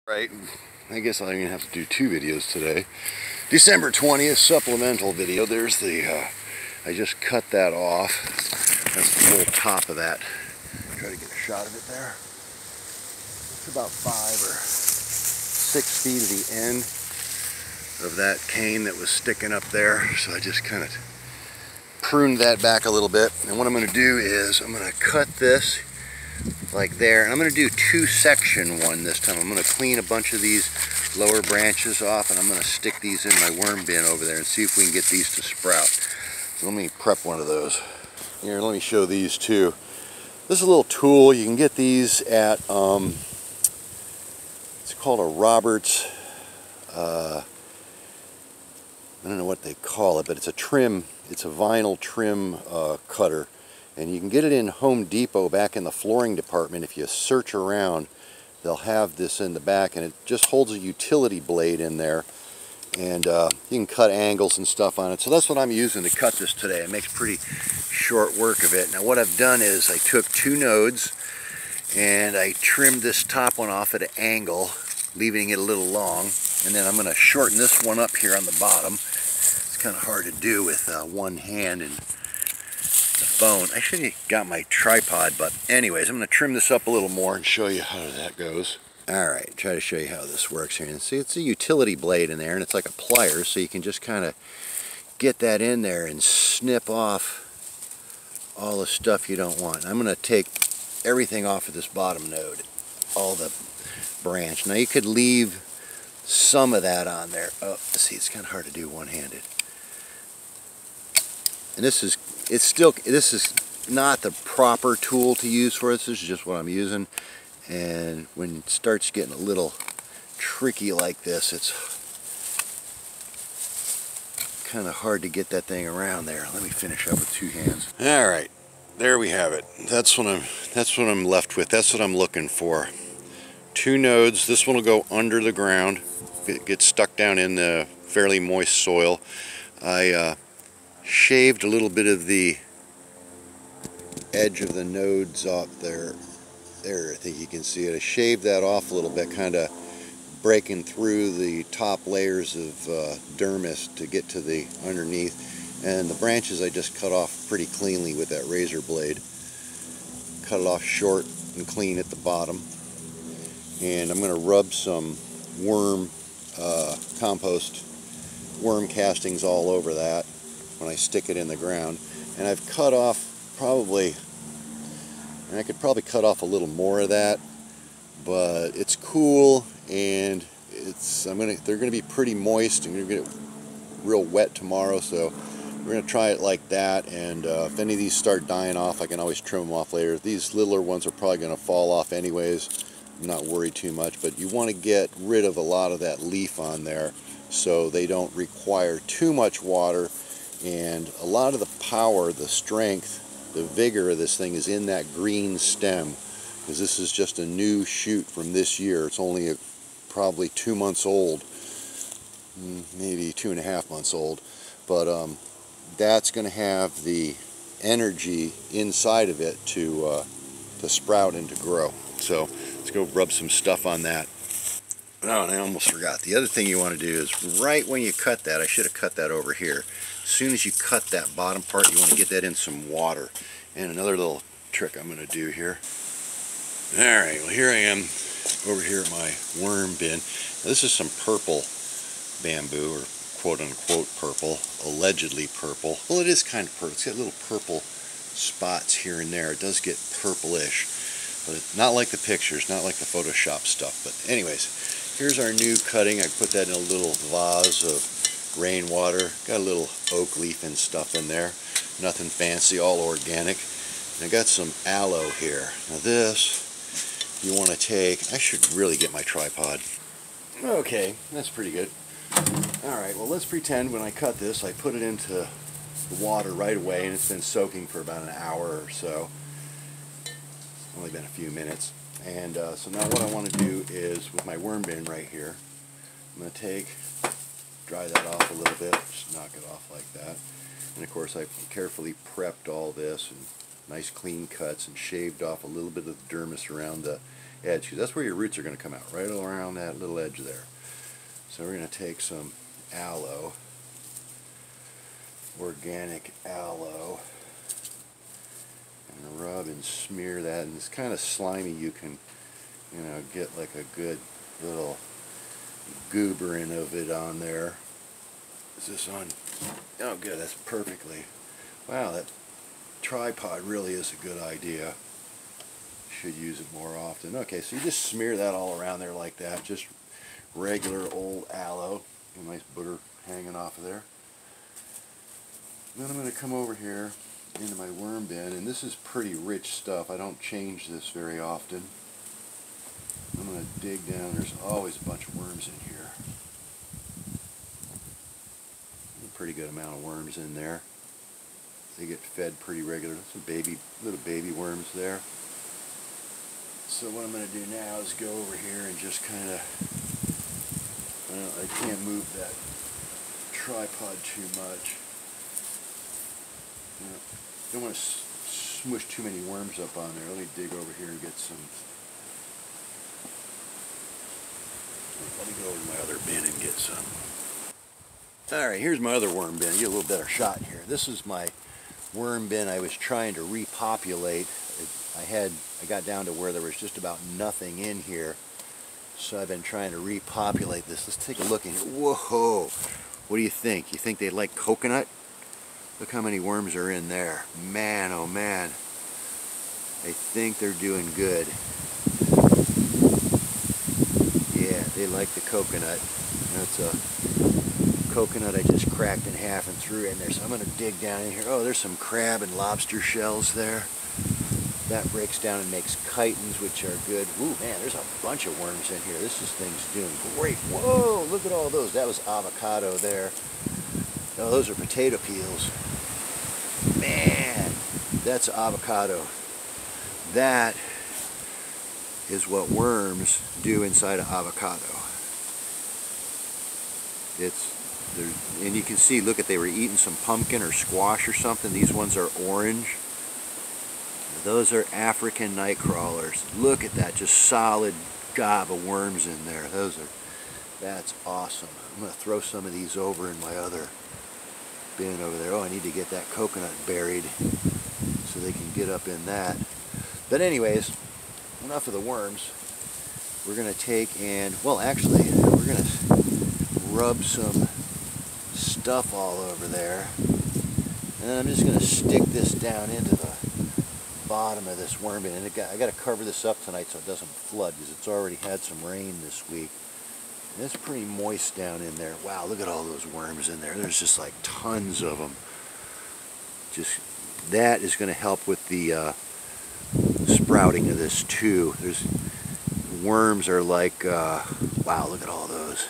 Right, I guess I'll even have to do two videos today. December 20th supplemental video. There's the, I just cut that off. That's the whole top of that. Try to get a shot of it there. It's about 5 or 6 feet of the end of that cane that was sticking up there. So I just kind of pruned that back a little bit. And what I'm going to do is I'm going to cut this like there, and I'm going to do 2-section one this time. I'm going to clean a bunch of these lower branches off, and I'm going to stick these in my worm bin over there and see if we can get these to sprout. So let me prep one of those. Here, let me show these too. This is a little tool. You can get these at it's called a Roberts, I don't know what they call it, but it's a trim, it's a vinyl trim cutter. And you can get it in Home Depot back in the flooring department. If you search around, they'll have this in the back, and it just holds a utility blade in there. And you can cut angles and stuff on it. So that's what I'm using to cut this today. It makes pretty short work of it. Now what I've done is I took 2 nodes and I trimmed this top one off at an angle, leaving it a little long. And then I'm going to shorten this one up here on the bottom. It's kind of hard to do with one hand and the phone. I should have got my tripod, but anyways, I'm going to trim this up a little more and show you how that goes. Alright, try to show you how this works here. And see, it's a utility blade in there, and it's like a pliers, so you can just kind of get that in there and snip off all the stuff you don't want. I'm going to take everything off of this bottom node, all the branch. Now you could leave some of that on there. Oh, see, it's kind of hard to do one-handed. And this is not the proper tool to use for this. This is just what I'm using. And when it starts getting a little tricky like this, it's kind of hard to get that thing around there. Let me finish up with 2 hands. All right, there we have it. That's what I'm left with. That's what I'm looking for. 2 nodes. This one will go under the ground. It gets stuck down in the fairly moist soil. I shaved a little bit of the edge of the nodes off there. There, I think you can see it. I shaved that off a little bit, kind of breaking through the top layers of dermis to get to the underneath. And the branches I just cut off pretty cleanly with that razor blade. Cut it off short and clean at the bottom. And I'm going to rub some worm compost, worm castings all over that when I stick it in the ground. And I've cut off probably, and I could probably cut off a little more of that, but it's cool, and they're gonna be pretty moist and gonna get real wet tomorrow, so we're gonna try it like that. And if any of these start dying off, I can always trim them off later. These littler ones are probably gonna fall off anyways. I'm not worried too much, but you want to get rid of a lot of that leaf on there so they don't require too much water. And a lot of the power, the strength, the vigor of this thing is in that green stem, because this is just a new shoot from this year. It's only probably 2 months old, maybe 2.5 months old, but that's going to have the energy inside of it to sprout and to grow. So let's go rub some stuff on that. Oh, and I almost forgot. The other thing you want to do is right when you cut that, I should have cut that over here. As soon as you cut that bottom part, you want to get that in some water. And another little trick I'm going to do here. Alright, well here I am over here at my worm bin. Now, this is some purple bamboo, or quote-unquote purple, allegedly purple. Well, it is kind of purple. It's got little purple spots here and there. It does get purplish, but it's not like the pictures, not like the Photoshop stuff. But anyways, here's our new cutting. I put that in a little vase of rainwater. Got a little oak leaf and stuff in there. Nothing fancy, all organic. And I got some aloe here. Now this, you want to take, I should really get my tripod. Okay, that's pretty good. Alright, well let's pretend when I cut this, I put it into the water right away, and it's been soaking for about an hour or so. It's only been a few minutes. And so now what I want to do is, with my worm bin right here, I'm going to dry that off a little bit, just knock it off like that. And of course I've carefully prepped all this, and nice clean cuts, and shaved off a little bit of the dermis around the edge, because that's where your roots are going to come out, right around that little edge there. So we're going to take some aloe, organic aloe, and rub and smear that. And it's kind of slimy. You can, you know, get like a good little gooberine of it on there. Is this on? Oh, good. That's perfectly. Wow, that tripod really is a good idea. Should use it more often. Okay, so you just smear that all around there like that. Just regular old aloe. A nice booger hanging off of there. Then I'm going to come over here into my worm bin, and this is pretty rich stuff. I don't change this very often. I'm going to dig down. There's always a bunch of worms in here. A pretty good amount of worms in there. They get fed pretty regularly. Some little baby worms there. So what I'm going to do now is go over here and just kind of, I can't move that tripod too much. Don't want to smush too many worms up on there. Let me dig over here and get some. Let me go over to my other bin and get some. Alright, here's my other worm bin. Get a little better shot here. This is my worm bin I was trying to repopulate. I got down to where there was just about nothing in here. So I've been trying to repopulate this. Let's take a look in here. Whoa! What do you think? You think they like coconut? Look how many worms are in there. Man, oh man. I think they're doing good. Yeah, they like the coconut. That's a coconut I just cracked in half and threw in there. So I'm going to dig down in here. Oh, there's some crab and lobster shells there. That breaks down and makes chitons, which are good. Ooh, man, there's a bunch of worms in here. This thing's doing great. Whoa, look at all those. That was avocado there. Oh, those are potato peels. Man, that's avocado. That is what worms do inside of avocado. And you can see, look they were eating some pumpkin or squash or something. These ones are orange. Those are African night crawlers. Look at that, just solid gob of worms in there. That's awesome. I'm going to throw some of these over in my other bin over there. Oh, I need to get that coconut buried so they can get up in that. But anyways, enough of the worms. We're going to take and, well actually, we're going to rub some stuff all over there. And then I'm just going to stick this down into the bottom of this worm bin. And I got to cover this up tonight so it doesn't flood because it's already had some rain this week. And it's pretty moist down in there. Wow, look at all those worms in there. There's just like tons of them. Just that is going to help with the sprouting of this too. There's worms are like wow, look at all those.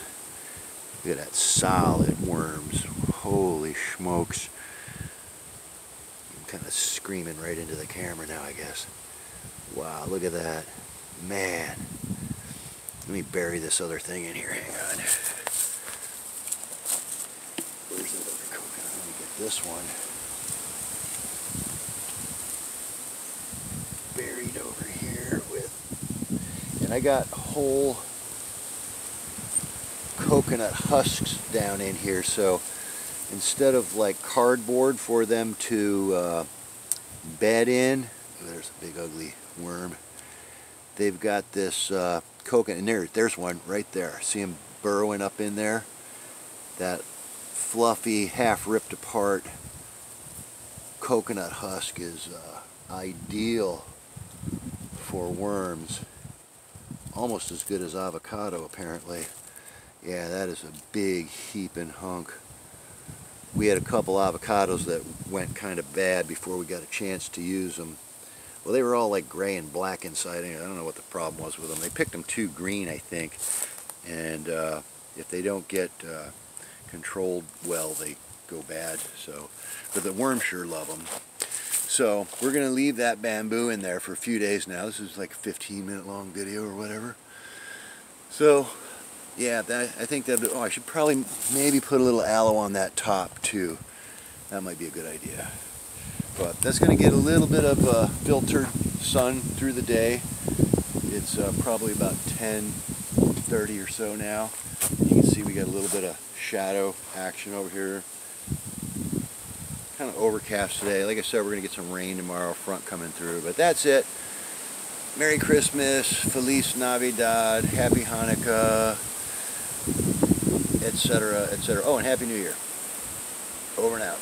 Look at that, solid worms. Holy smokes. Kind of screaming right into the camera now, I guess. Wow, look at that. Man. Let me bury this other thing in here. Hang on. Where's that other coconut? Let me get this one buried over here with. And I got whole coconut husks down in here, so instead of like cardboard for them to bed in, there's a big ugly worm. They've got this coconut, and there's one right there. See him burrowing up in there? That fluffy, half ripped apart coconut husk is ideal for worms. Almost as good as avocado, apparently. Yeah, that is a big heaping hunk. We had a couple avocados that went kind of bad before we got a chance to use them. Well, they were all like gray and black inside. I don't know what the problem was with them. They picked them too green, I think. And if they don't get controlled well, they go bad. So, but the worms sure love them. So we're going to leave that bamboo in there for a few days now. This is like a 15-minute long video or whatever. So yeah, I think that. Oh, I should probably maybe put a little aloe on that top too. That might be a good idea. But that's going to get a little bit of filtered sun through the day. It's probably about 10:30 or so now. You can see we got a little bit of shadow action over here. Kind of overcast today. Like I said, we're going to get some rain tomorrow, front coming through. But that's it. Merry Christmas, Feliz Navidad, Happy Hanukkah, etc., etc. Oh, and Happy New Year. Over and out.